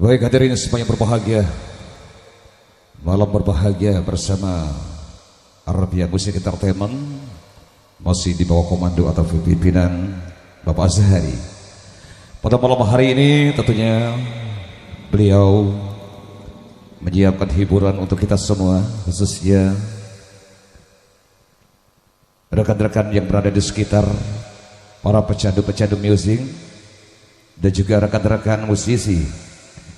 Baik hadirin semuanya berbahagia, malam berbahagia bersama Arabia Music Entertainment, masih di bawah komando atau pimpinan Bapak Azhari. Pada malam hari ini tentunya beliau menyiapkan hiburan untuk kita semua, khususnya rekan-rekan yang berada di sekitar para pecandu-pecandu musik dan juga rekan-rekan musisi,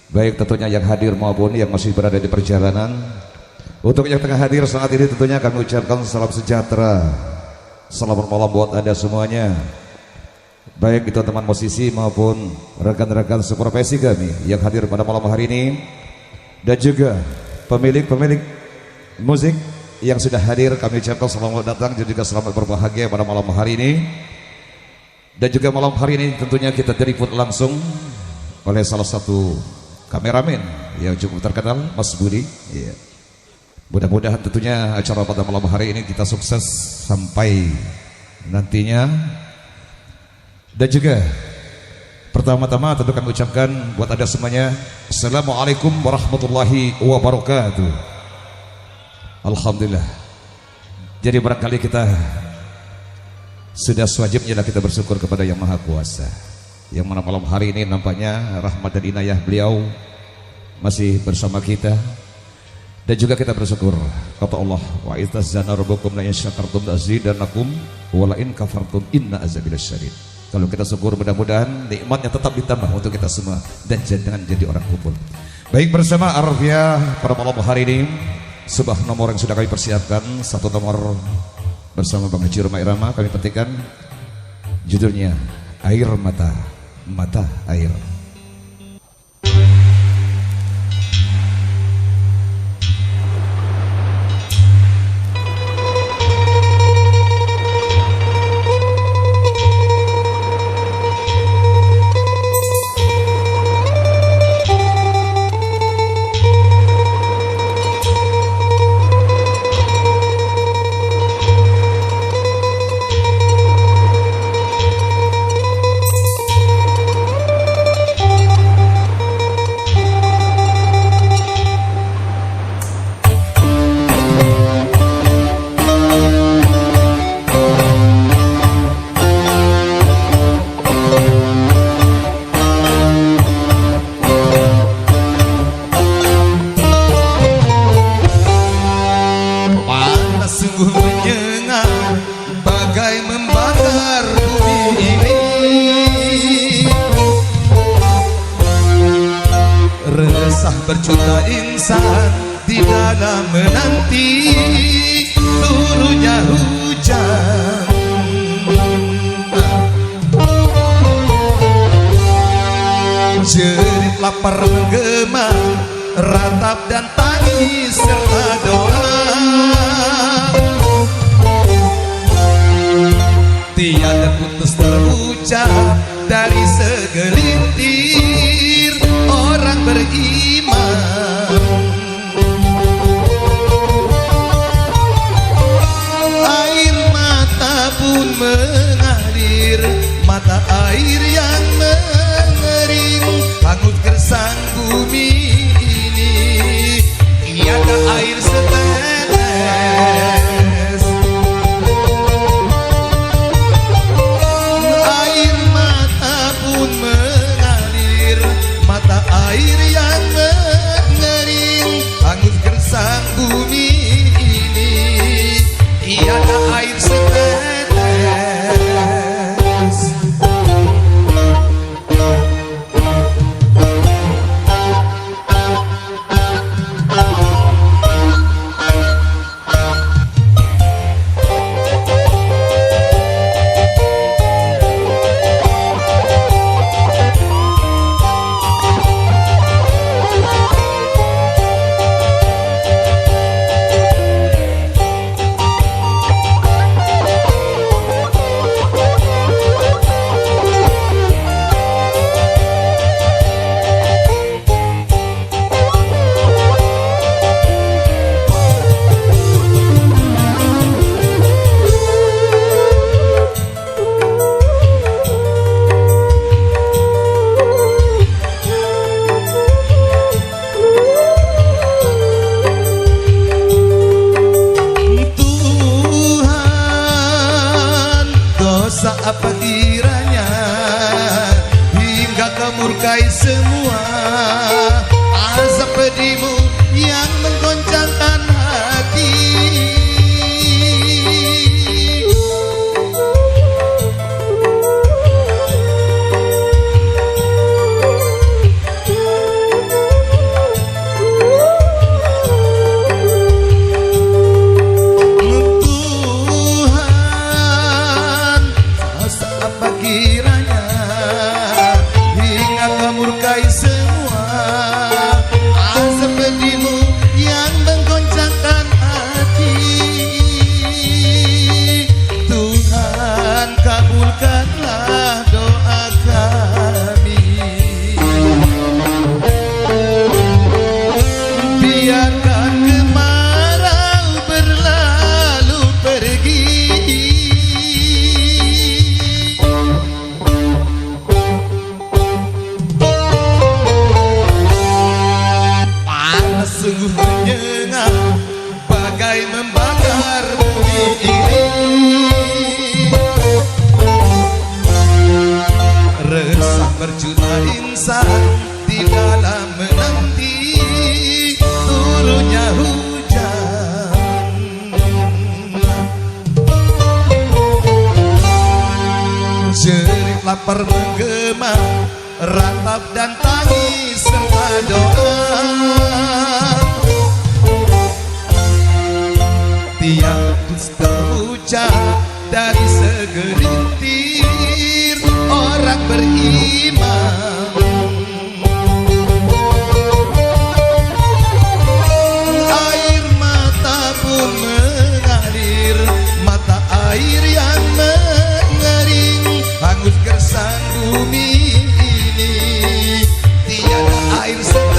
baik tentunya yang hadir maupun yang masih berada di perjalanan. Untuk yang tengah hadir saat ini tentunya kami ucapkan salam sejahtera, selamat malam buat Anda semuanya, baik itu teman musisi maupun rekan-rekan seprofesi kami yang hadir pada malam hari ini, dan juga pemilik-pemilik musik yang sudah hadir. Kami ucapkan selamat datang dan juga selamat berbahagia pada malam hari ini. Dan juga malam hari ini tentunya kita diliput langsung oleh salah satu kameramen yang cukup terkenal, Mas Budi. Ya. Mudah-mudahan tentunya acara pada malam hari ini kita sukses sampai nantinya. Dan juga pertama-tama tentu kami ucapkan buat Anda semuanya, Assalamualaikum warahmatullahi wabarakatuh. Alhamdulillah. Jadi barangkali kita sudah sewajibnya kita bersyukur kepada Yang Maha Kuasa, yang mana malam hari ini nampaknya rahmat dan inayah beliau masih bersama kita. Dan juga kita bersyukur kata Allah, wa ittazzana rabbukum la in syakartum la'azidannakum wa la in kafartum inna azabi lasyadid. Kalau kita syukur, mudah-mudahan nikmatnya tetap ditambah untuk kita semua dan jangan jadi orang kufur. Baik, bersama Arabia pada malam hari ini sebuah nomor yang sudah kami persiapkan, satu nomor bersama Bang Haji Roma Irama kami petikan, judulnya Air Mata, Mata Air. Berjuta insan di dalam menanti turunnya hujan. Jerit lapar menggema, ratap dan tangis serta doa. Tiada putus terucap dari segelintir orang beriman. Air mata pun mengalir, mata air yang mengering, hangus gersang bumi ini. Tiada sungguh menyengat, bagai membakar bumi ini. Resah berjuta insan di dalam menanti turunnya hujan. Jerit lapar menggema, ratap dan tangis serta doa. Tiap dusta ucap dari segelintir orang beriman. Air mata pun mengalir, mata air yang mengering, hangus gersang bumi ini, tiada air setetes.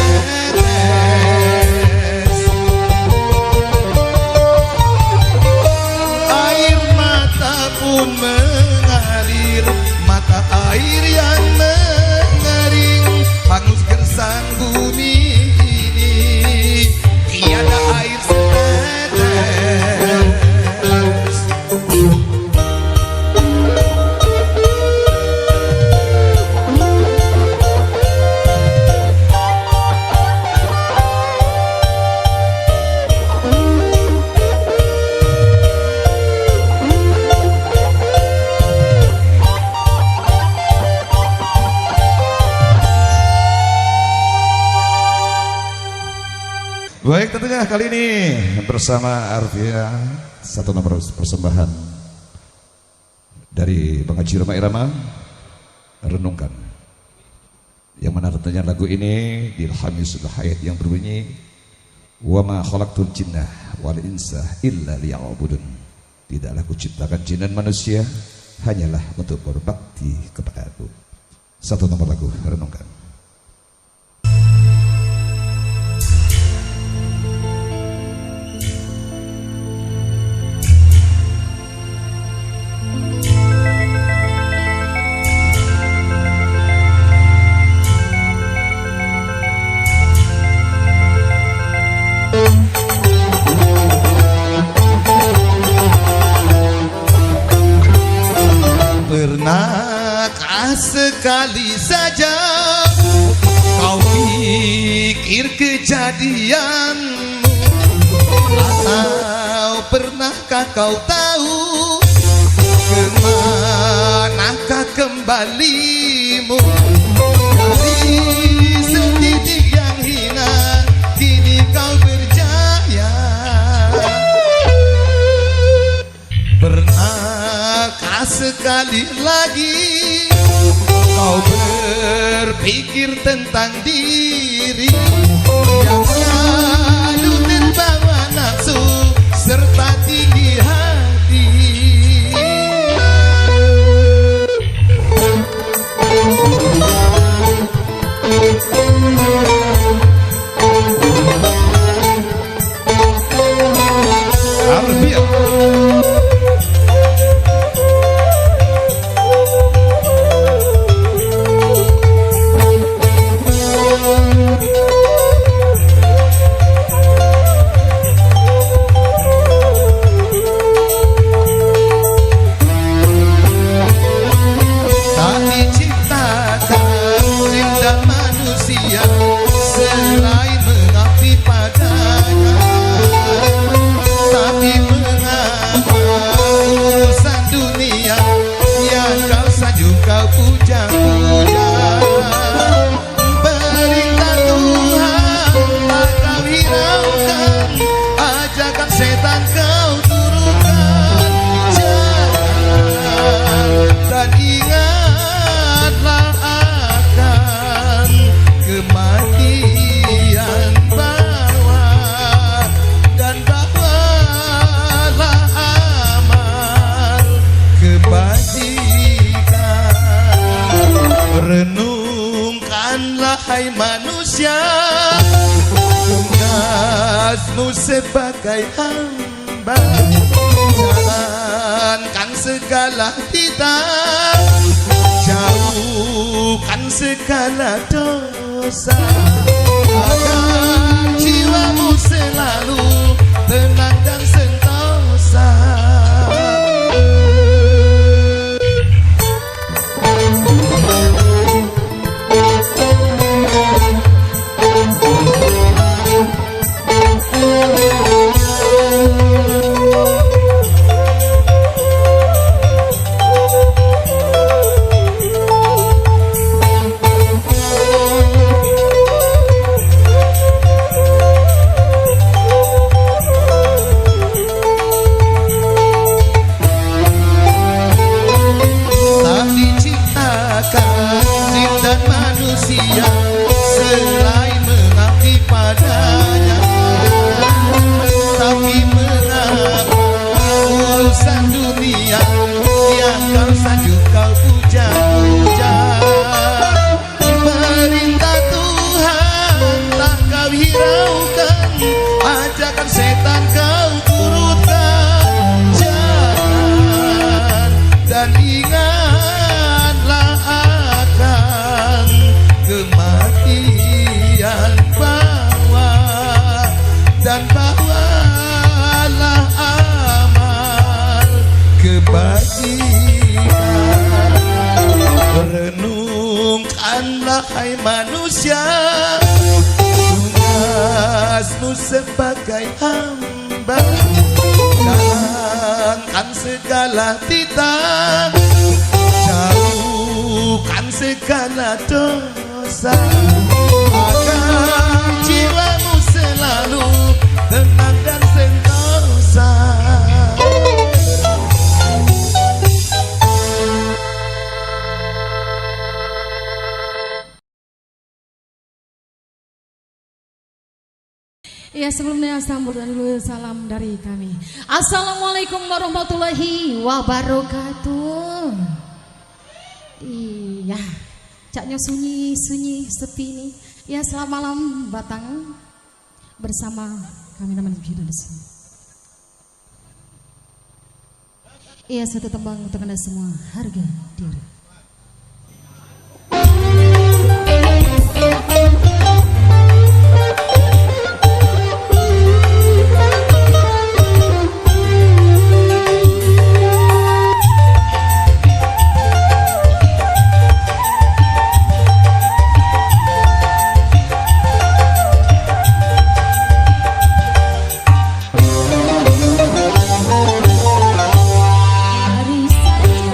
Air mata pun mengalir, mata air yang mengering, hangus gersang bumi ini, tiada air setetes. Baik, tentunya kali ini bersama Arvia satu nomor persembahan dari Bang Haji Roma Irama, Renungkan. Yang mana tentunya lagu ini diilhami sebuah ayat yang berbunyi, wa ma khalaqtul jinna wal insa illa liya'budun. Tidaklah kuciptakan jin dan manusia hanyalah untuk berbakti kepadaku. Satu nomor lagu Renungkan. Pernahkah sekali saja kau pikir kejadianmu? Atau pernahkah kau tahu kemanakah kembalimu? Dari setitik yang hina kini kau berjaya. Pernahkah sekali lagi kau berpikir tentang diri yang selalu terbawa nafsu serta tinggi hati? Arvia. Selain mengabdi padanya, tapi mengapa urusan dunia yang kau sanjung kau puja-puja? Perintah Tuhan tak kau hiraukan, ajakan setan kau turunkan. Jangan dan ingatlah akan kematian bawa, dan bawalah amal kebajikan. Renungkanlah hai manusia, tugasmu sebagai hamba, jalankan segala kita, jauhkan segala dosa, agar jiwamu kebajikan. Renungkanlah hai manusia, tugasmu sebagai hamba. Jalankan segala titah, jauhkan segala dosa, agar jiwamu selalu tenang dan sentosa. Ya, sebelumnya sambut dulu salam dari kami. Assalamualaikum warahmatullahi wabarakatuh. Iya, caknya sunyi sepi nih. Ya, selamat malam Batang bersama kami teman di sini. Iya, satu tembang untuk Anda semua, harga diri. Mari saja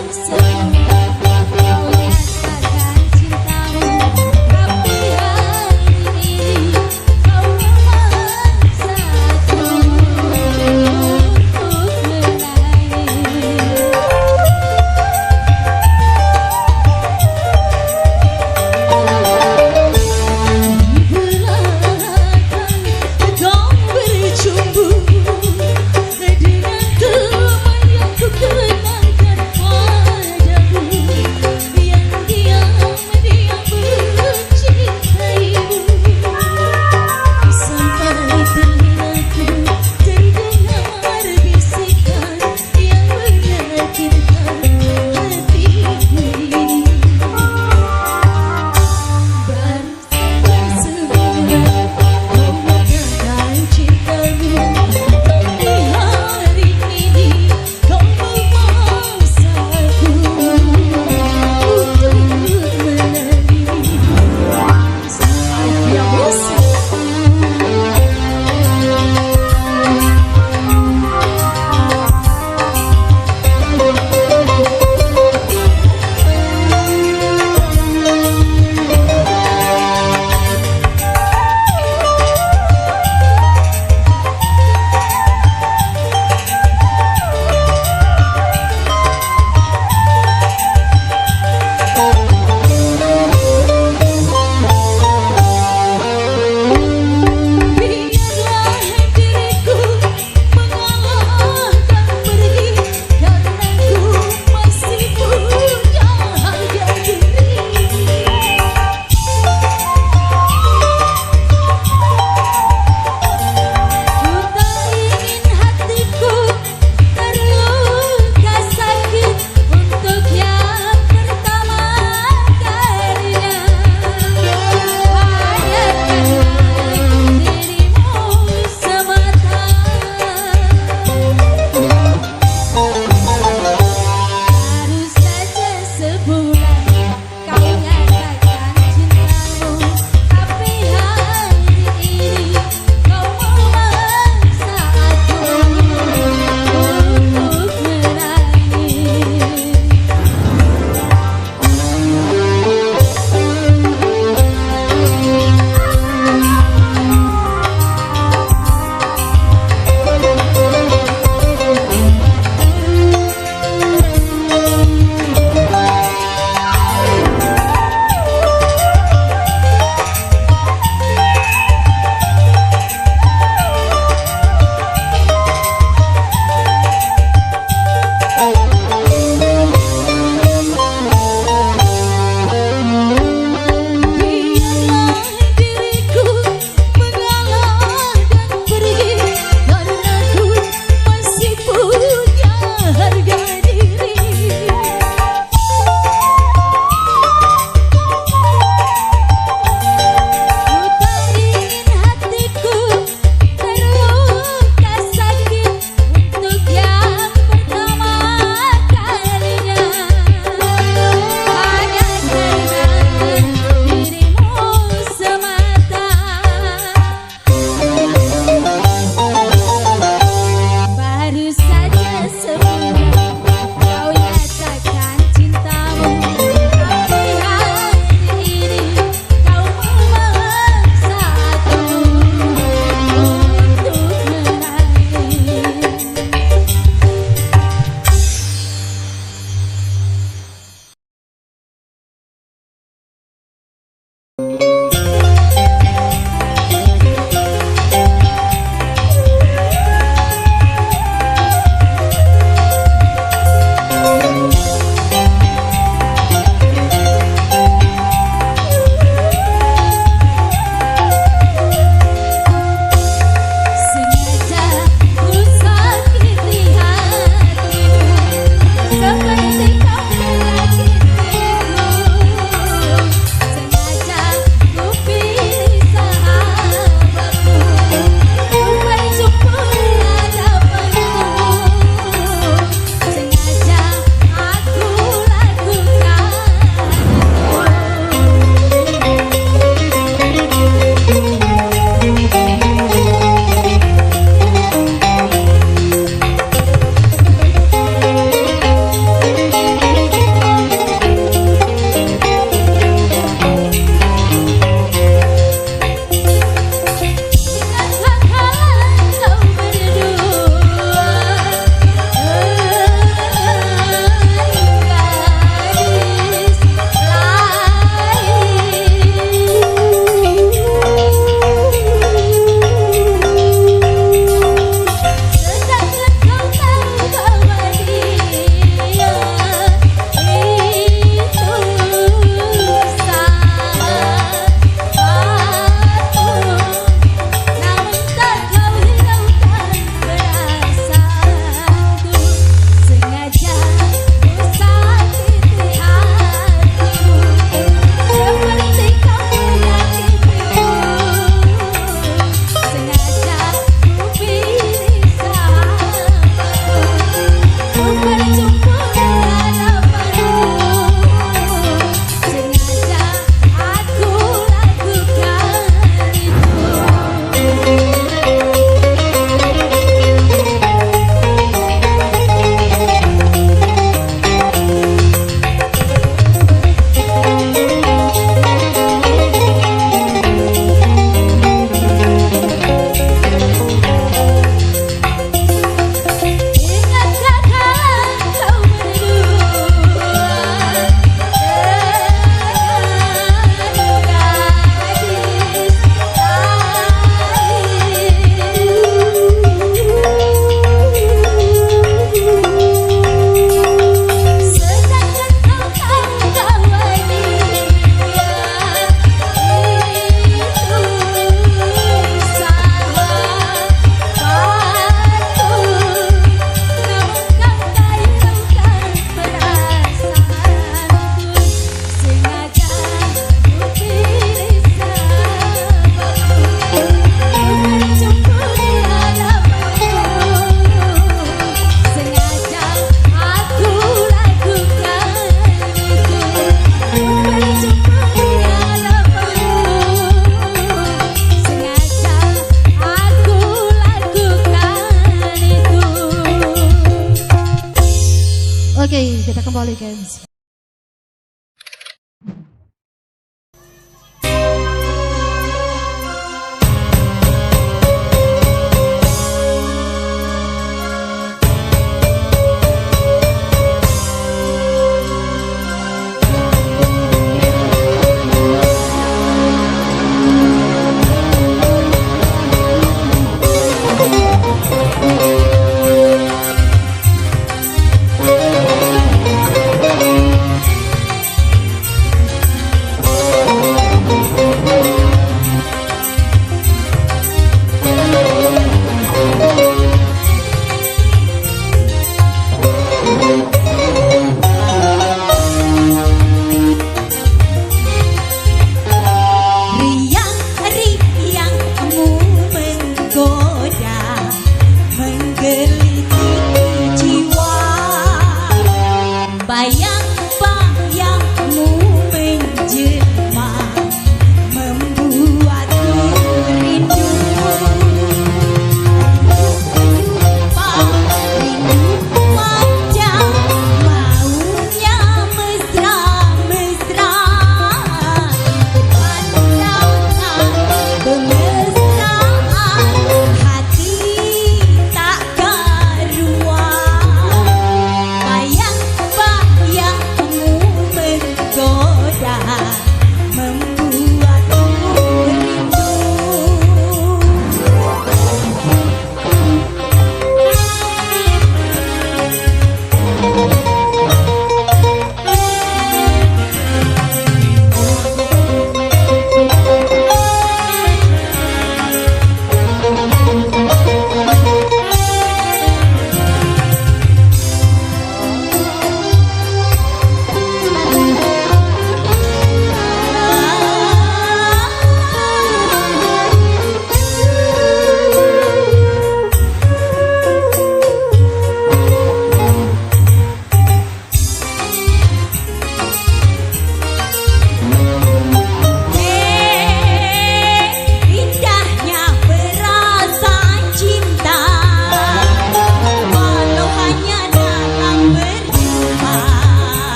kembali ke MC.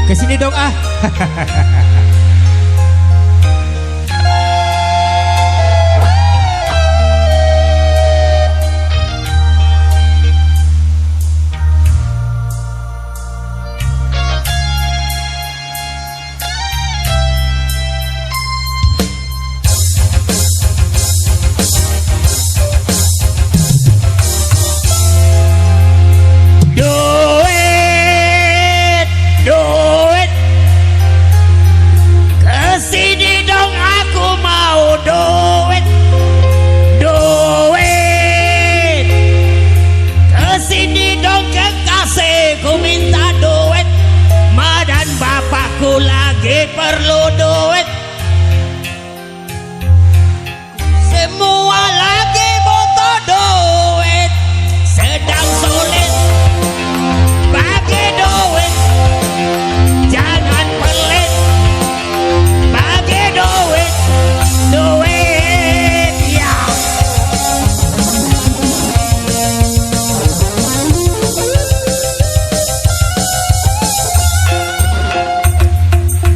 Kesini dong ah. Perlu duit, semua lagi butuh duit, sedang sulit bagi duit, jangan pelit bagi duit, duit ya.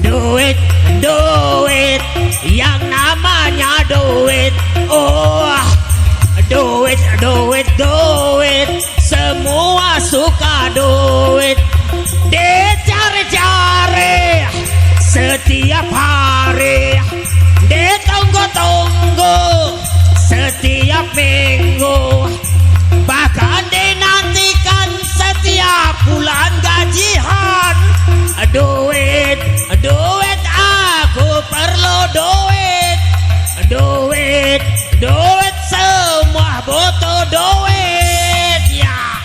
Duit, duit, yang namanya duit. Oh, duit, duit, duit, semua suka duit. Dicari-cari setiap hari, ditunggu-tunggu setiap minggu, bahkan dinantikan setiap bulan gajian. Duit, duit, aku perlu duit, duit, duit, semua butuh duit ya.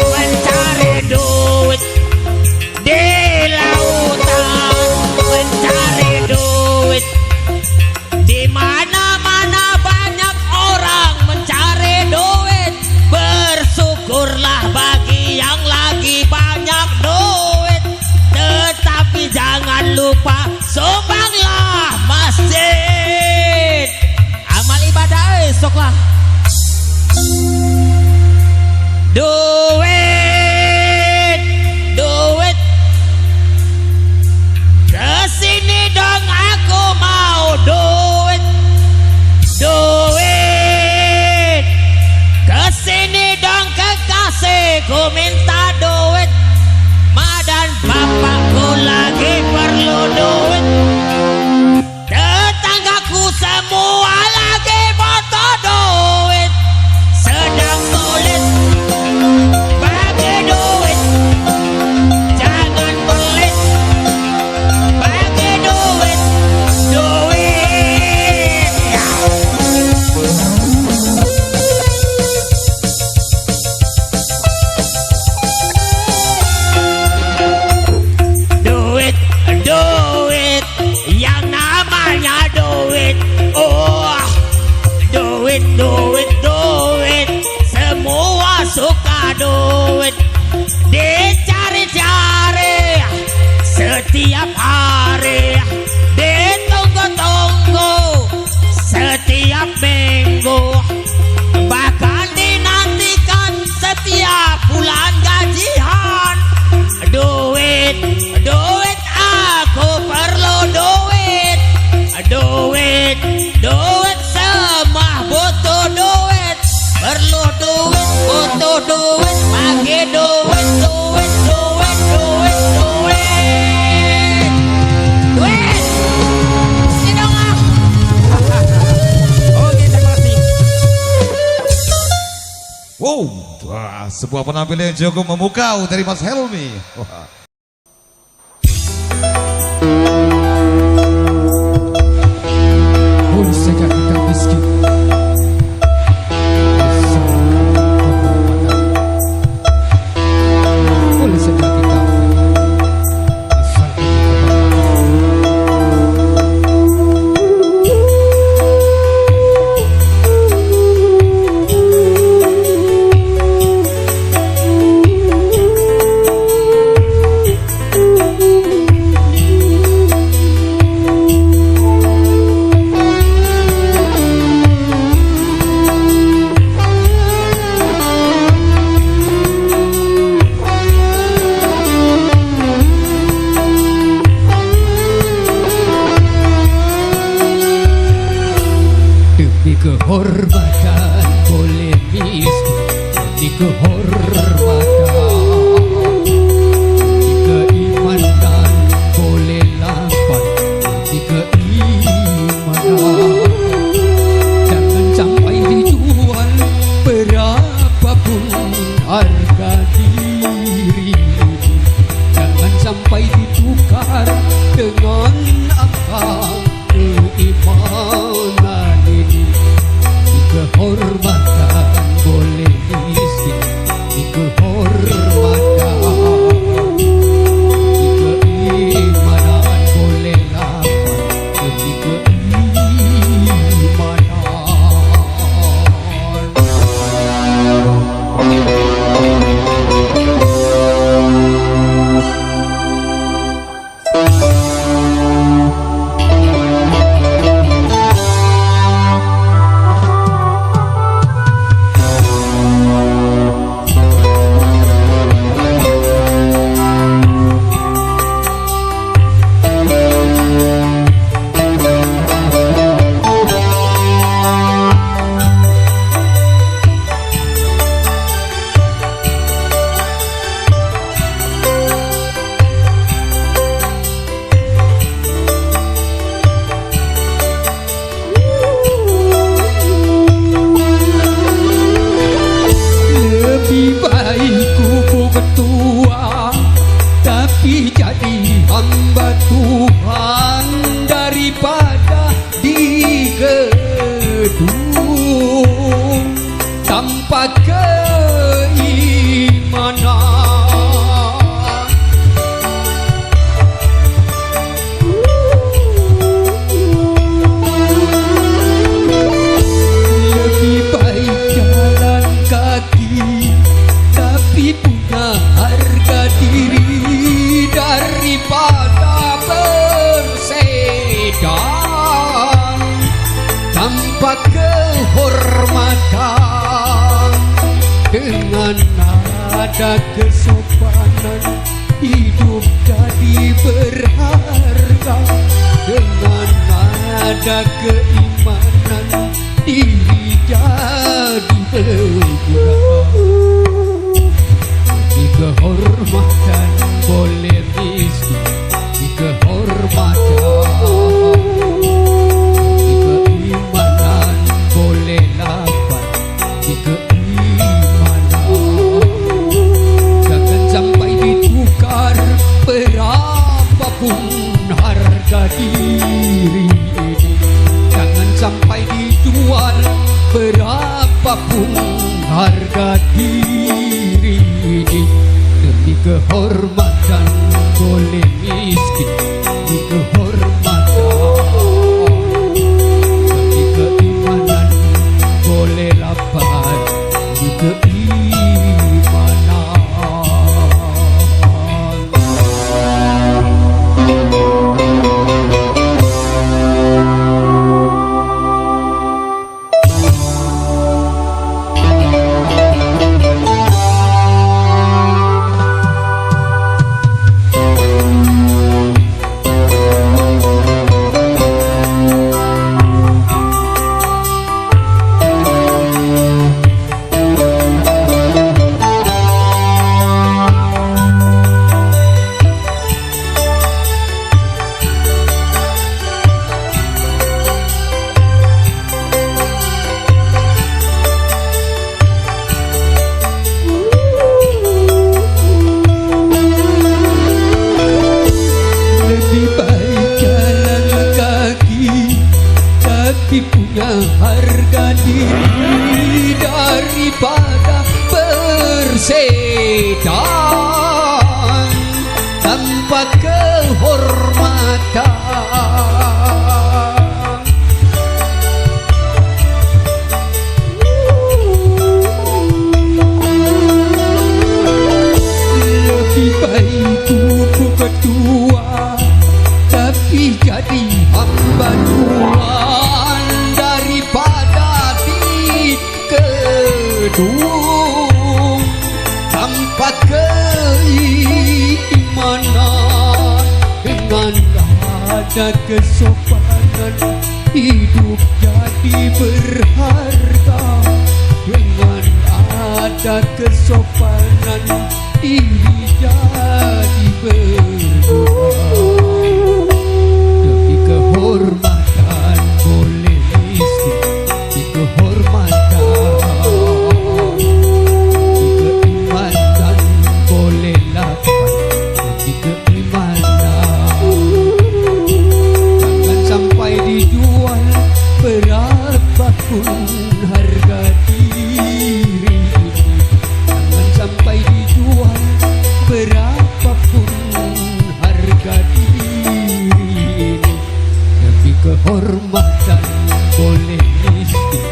When Istriku minta duit, Ma dan bapakku lagi perlu duit. Tetanggaku semua lagi butuh duit, sedang sulit bagi duit. Jangan pelit bagi duit, duit ya. Duit, duit, yang namanya duit. Oh, duit, duit, duit, semua suka duit. Dicari-cari setiap hari, ditunggu-tunggu setiap minggu, bahkan dinantikan setiap bulan gajian. Duit, duit, aku perlu duit. Duit, duit, semua butuh duit. Perlu duit, butuh duit, bagi duit, duit, duit, duit, duit. Duit. Sini dong ah. Oke, terima kasih. Wow, wah, sebuah penampilan yang cukup memukau dari Mas Helmi. Wah. Boleh saja kita miskin, boleh saja kita asal demi kehormatan boleh miskin, demi kehormatan, demi keimanan boleh lapar, demi keimanan. Jangan sampai dijual berapapun harga diri, jangan sampai ditukar dengan apa keimanan ini. Di kehormatan boleh miskin, di kehormatan, di keimanan boleh lapar, demi keimanan. Lebih baik kuku ketua tapi jadi hamba Tuhan daripada di gedung tanpa keimanan. Lebih baik jalan kaki tapi punya harga diri daripada bersedan tanpa kehormatan. Dengan ada kesopanan hidup jadi berharga, dengan ada keimanan diri jadi berguna. kehormatan boleh miskin di kehormatan, di keimanan boleh lapar di keimanan. Jangan sampai ditukar berapapun harga diri ini, jangan sampai dijual berapapun harga diri ini. Demi kehormatan boleh miskin di kehormatan, demi keimanan boleh lapar di keimanan. Punya harga diri daripada bersedan tanpa kehormatan. Lebih baik kuku ketua tapi jadi hamba Tuhan daripada kedung tanpa keimanan. Dengan ada kesopanan hidup jadi berharga, dengan ada kesopanan diri jadi berguna. Demi kehormatan boleh miskin di kehormatan, di keimanan boleh lapar di keimanan. Jangan sampai dijual berapapun harga diri ini, jangan sampai dijual berapapun harga diri ini. Demi kehormatan boleh miskin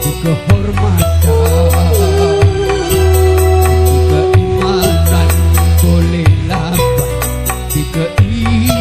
di kehormatan, di keimanan boleh lapar di keimanan.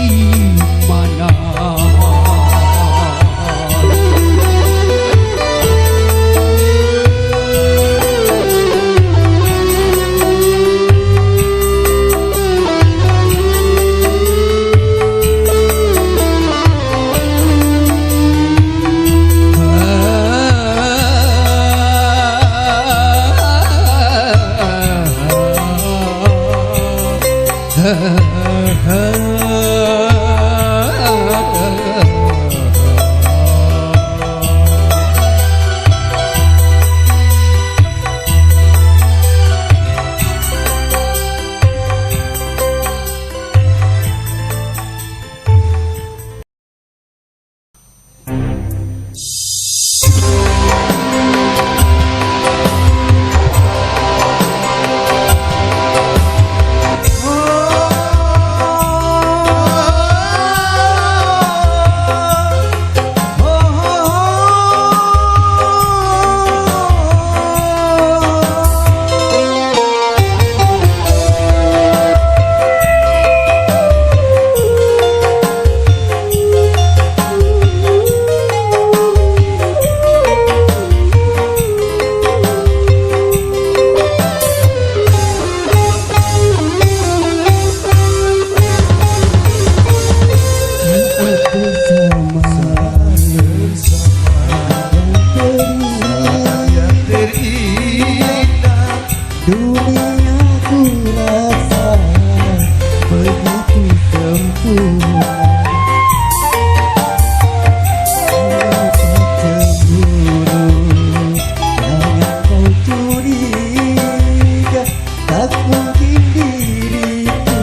diriku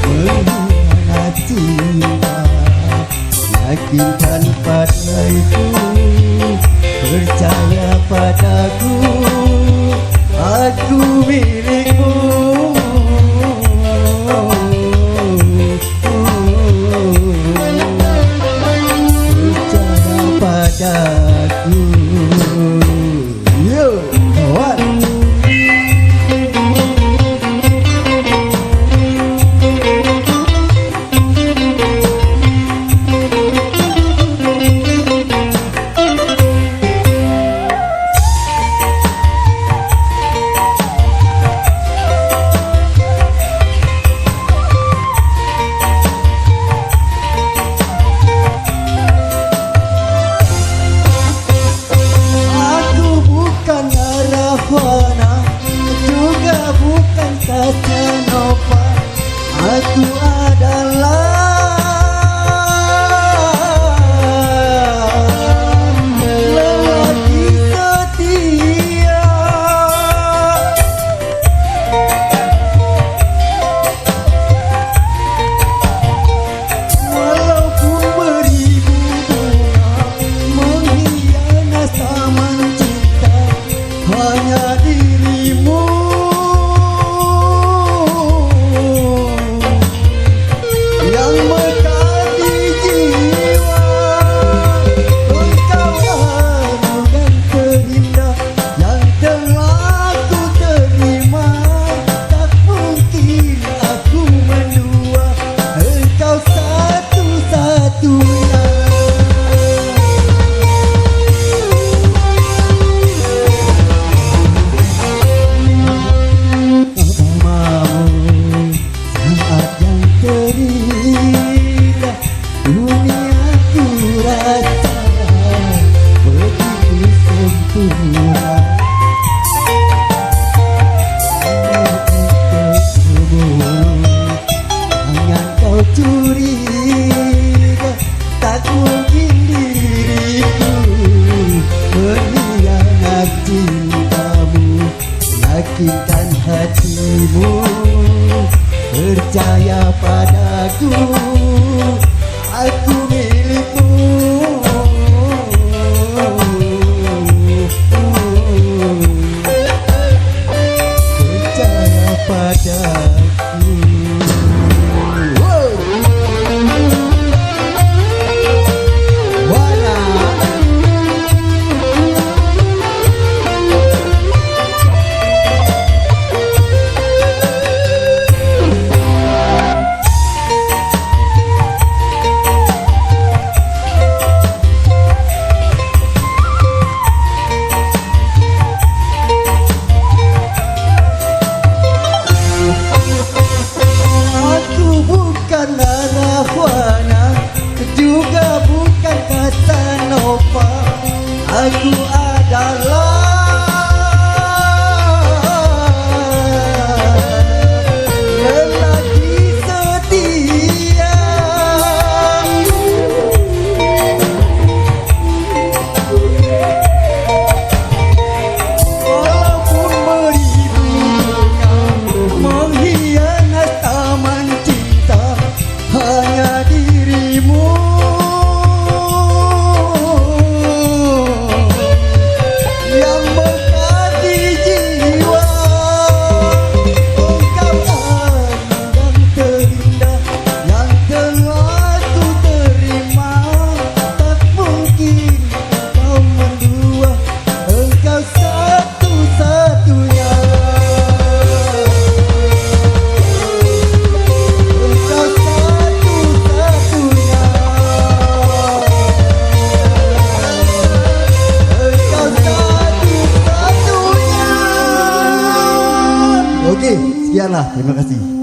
mengkhianati cinta. Yakinkan padaiku, percaya padaku, aku milikmu. Percaya padaku. Yo, kawan. Juga bukan Casanova, aku adalah lelaki setia. Walaupun beribu bunga menghianat taman cinta, hanya dirimu yang mekar di jiwa. Engkau anugerah terindah yang telah ku terima. Tak mungkin aku mendua, engkau satu-satunya. Saat yang terindah dunia ku rasa begitu sempurna. Jangan kau curiga, tak mungkin diriku mengkhianat cintamu. Yakinkan hatimu, percaya padaku, aku milikmu. Percaya padaku. Wala. Aku bukan Narahwana, juga bukan Casanova. Aku adalah lelaki setia. Walaupun beribu mengkhianat taman cinta, hanya dirimu yang mekar di jiwa. Engkau anugerah terindah yang telah ku terima. Tak mungkin kau mendua, engkau satu-satunya. Engkau satu-satunya. Engkau satu-satunya. Oke, sekianlah. Terima kasih.